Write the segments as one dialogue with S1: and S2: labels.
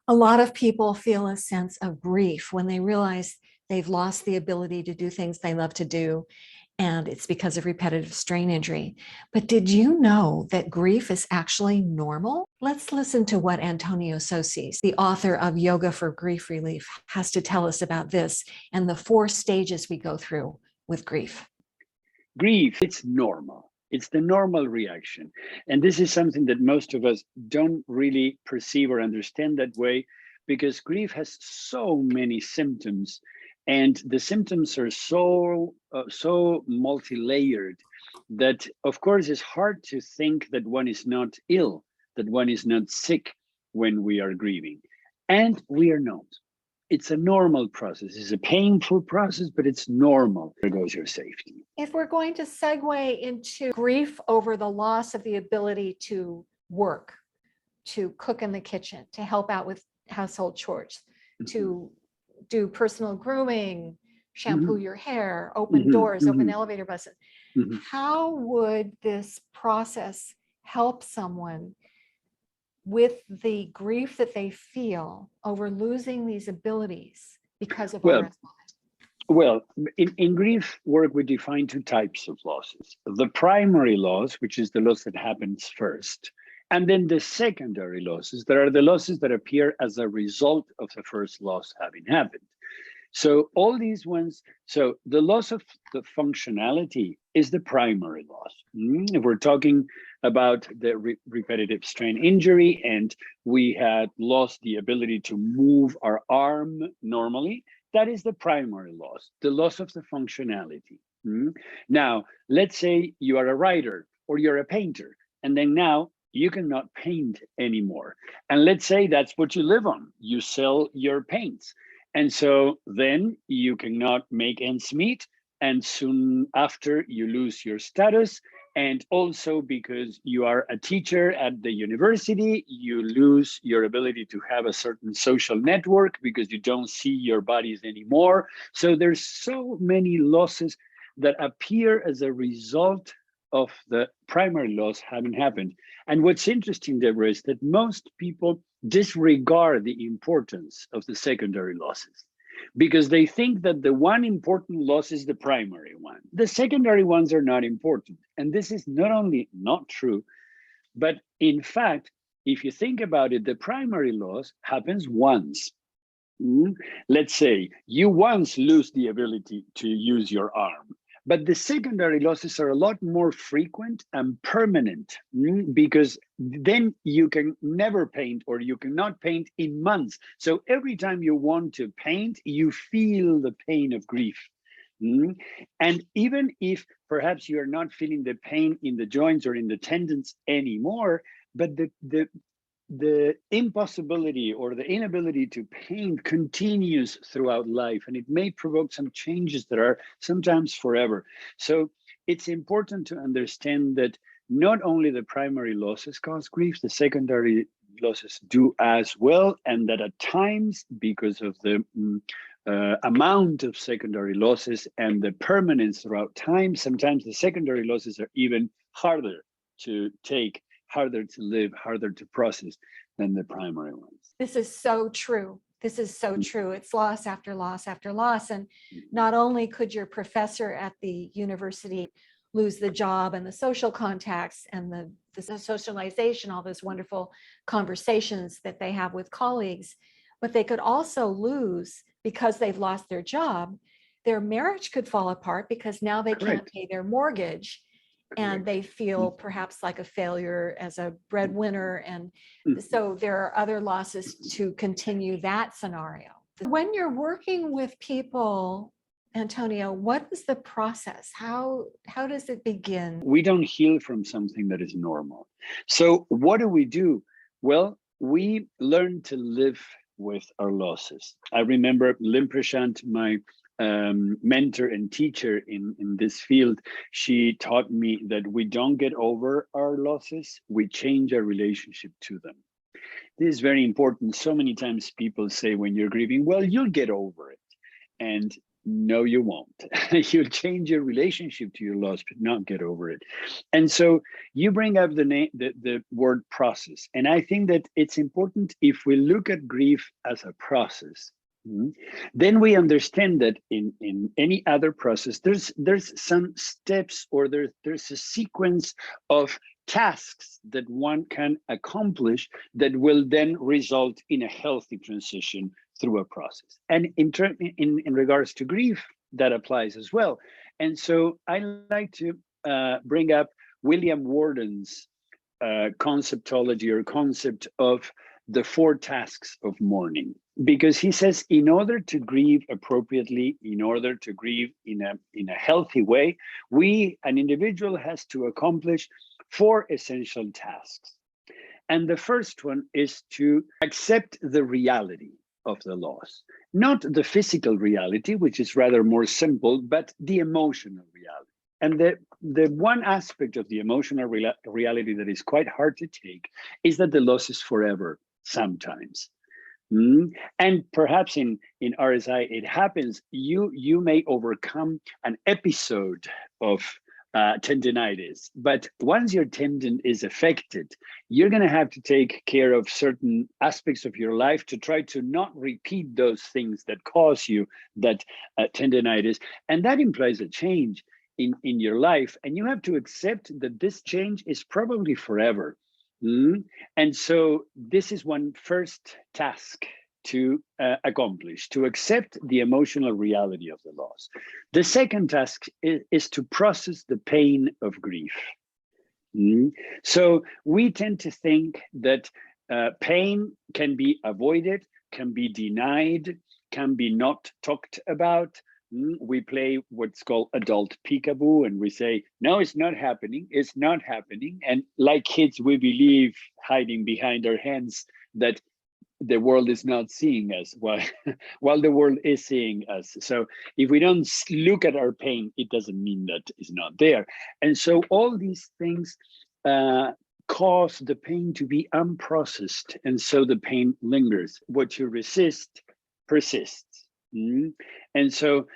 S1: A lot of people feel a sense of grief when they realize they've lost the ability to do things they love to do, and it's because of repetitive strain injury. But did you know that grief is actually normal? Let's listen to what Antonio Sausys, the author of Yoga for Grief Relief, has to tell us about this and the 4 stages we go through with grief.
S2: Grief, it's normal. It's the normal reaction. And this is something that most of us don't really perceive or understand that way, because grief has so many symptoms, and the symptoms are so multi-layered that, of course, it's hard to think that one is not ill, that one is not sick when we are grieving. And we are not. It's a normal process. It's a painful process, but it's normal. There goes your safety.
S1: If we're going to segue into grief over the loss of the ability to work, to cook in the kitchen, to help out with household chores, to do personal grooming, shampoo your hair, open doors, open elevator buses, how would this process help someone with the grief that they feel over losing these abilities because of RS?
S2: Well, in grief work, we define 2 types of losses. The primary loss, which is the loss that happens first, and then the secondary losses, that are the losses that appear as a result of the first loss having happened. So all these ones, so the loss of the functionality is the primary loss. If we're talking about the repetitive strain injury and we had lost the ability to move our arm normally, that is the primary loss, the loss of the functionality. Now, let's say you are a writer or you're a painter, and then now you cannot paint anymore. And let's say that's what you live on. You sell your paints. And so then you cannot make ends meet. And soon after you lose your status. And also because you are a teacher at the university, you lose your ability to have a certain social network because you don't see your bodies anymore. So there's so many losses that appear as a result of the primary loss having happened. And what's interesting, Deborah, is that most people disregard the importance of the secondary losses, because they think that the one important loss is the primary one. The secondary ones are not important. And this is not only not true, but in fact, if you think about it, the primary loss happens once. Let's say you once lose the ability to use your arm, but the secondary losses are a lot more frequent and permanent, because then you can never paint, or you cannot paint in months. So every time you want to paint, you feel the pain of grief. And even if perhaps you're not feeling the pain in the joints or in the tendons anymore, but the impossibility or the inability to paint continues throughout life, and it may provoke some changes that are sometimes forever. So it's important to understand that not only the primary losses cause grief, the secondary losses do as well, and that at times, because of the amount of secondary losses and the permanence throughout time, sometimes the secondary losses are even harder to take, harder to live, harder to process than the primary ones.
S1: This is so true. This is so true. It's loss after loss after loss. And not only could your professor at the university lose the job and the social contacts and the socialization, all those wonderful conversations that they have with colleagues, but they could also lose, because they've lost their job, their marriage could fall apart because now they can't pay their mortgage. And they feel perhaps like a failure as a breadwinner. And so there are other losses to continue that scenario. When you're working with people, Antonio, what is the process? How does it begin?
S2: We don't heal from something that is normal. So what do? Well, we learn to live with our losses. I remember Lim Prashant, my mentor and teacher in this field, she taught me that we don't get over our losses, we change our relationship to them. This is very important. So many times people say when you're grieving, well, you'll get over it. And No, you won't. You'll change your relationship to your loss, but not get over it. And so you bring up the word process. And I think that it's important, if we look at grief as a process, then we understand that in any other process, there's some steps, or there's a sequence of tasks that one can accomplish that will then result in a healthy transition through a process. And in regards to grief, that applies as well. And so I like to bring up William Worden's conceptology, or concept of the 4 tasks of mourning, because he says, in order to grieve appropriately, in order to grieve in a healthy way, an individual has to accomplish 4 essential tasks. And the first one is to accept the reality of the loss, not the physical reality, which is rather more simple, but the emotional reality. And the one aspect of the emotional reality that is quite hard to take is that the loss is forever sometimes. And perhaps in RSI, it happens, you may overcome an episode of tendinitis, but once your tendon is affected, you're going to have to take care of certain aspects of your life to try to not repeat those things that cause you that tendinitis. And that implies a change in your life, and you have to accept that this change is probably forever. And so this is one first task to accomplish, to accept the emotional reality of the loss. The second task is to process the pain of grief. So we tend to think that pain can be avoided, can be denied, can be not talked about. We play what's called adult peekaboo, and we say, no, it's not happening, it's not happening. And like kids, we believe, hiding behind our hands, that the world is not seeing us while the world is seeing us. So if we don't look at our pain, it doesn't mean that it's not there. And so all these things cause the pain to be unprocessed, and so the pain lingers. What you resist persists. And so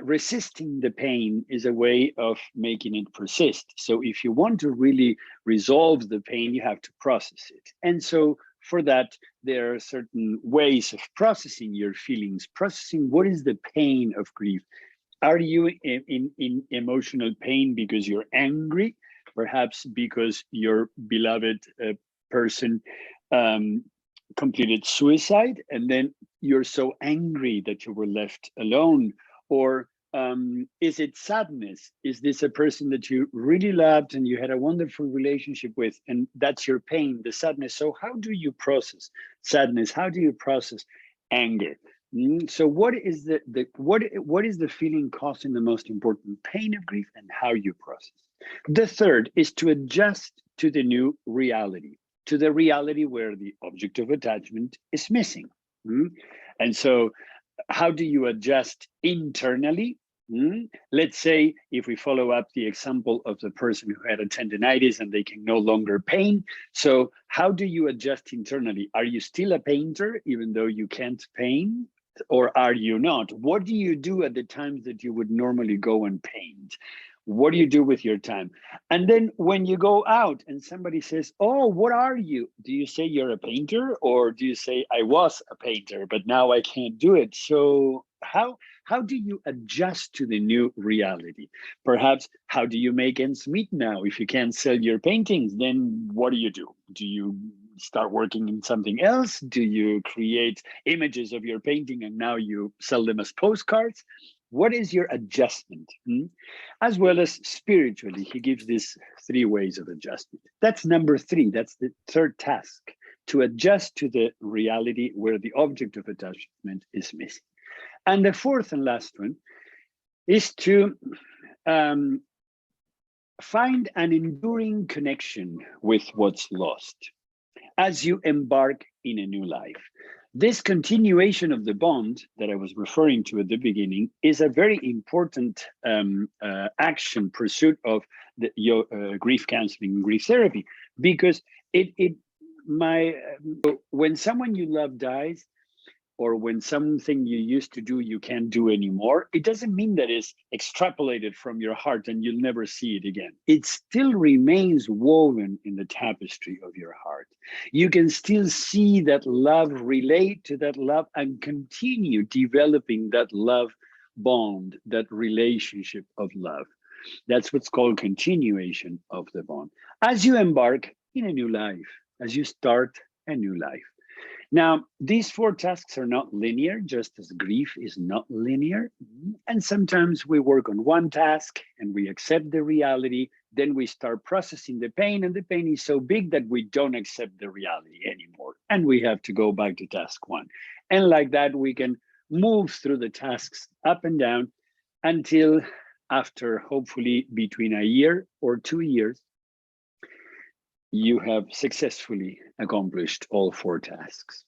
S2: resisting the pain is a way of making it persist. So if you want to really resolve the pain, you have to process it. And so for that, there are certain ways of processing your feelings, processing what is the pain of grief. Are you in emotional pain because you're angry? Perhaps because your beloved person completed suicide, and then you're so angry that you were left alone? Or is it sadness? Is this a person that you really loved and you had a wonderful relationship with, and that's your pain, the sadness? So how do you process sadness? How do you process anger? So what is the feeling causing the most important pain of grief, and how you process? The third is to adjust to the new reality, to the reality where the object of attachment is missing. And so how do you adjust internally? Let's say, if we follow up the example of the person who had a tendinitis and they can no longer paint. So how do you adjust internally? Are you still a painter even though you can't paint? Or are you not? What do you do at the times that you would normally go and paint? What do you do with your time? And then when you go out and somebody says, oh, what are you? Do you say you're a painter, or do you say I was a painter, but now I can't do it? So how do you adjust to the new reality? Perhaps, how do you make ends meet now? If you can't sell your paintings, then what do? Do you start working in something else? Do you create images of your painting and now you sell them as postcards? What is your adjustment? As well as spiritually, he gives these 3 ways of adjustment. That's number 3. That's the third task, to adjust to the reality where the object of attachment is missing. And the fourth and last one is to find an enduring connection with what's lost as you embark in a new life. This continuation of the bond that I was referring to at the beginning is a very important action, pursuit of your grief counseling and grief therapy, because when someone you love dies, or when something you used to do you can't do anymore, it doesn't mean that it's extrapolated from your heart and you'll never see it again. It still remains woven in the tapestry of your heart. You can still see that love, relate to that love, and continue developing that love bond, that relationship of love. That's what's called continuation of the bond. As you embark in a new life, as you start a new life. Now, these 4 tasks are not linear, just as grief is not linear. And sometimes we work on one task and we accept the reality. Then we start processing the pain, and the pain is so big that we don't accept the reality anymore. And we have to go back to task 1. And like that, we can move through the tasks up and down until after, hopefully between a year or 2 years, you have successfully accomplished all 4 tasks.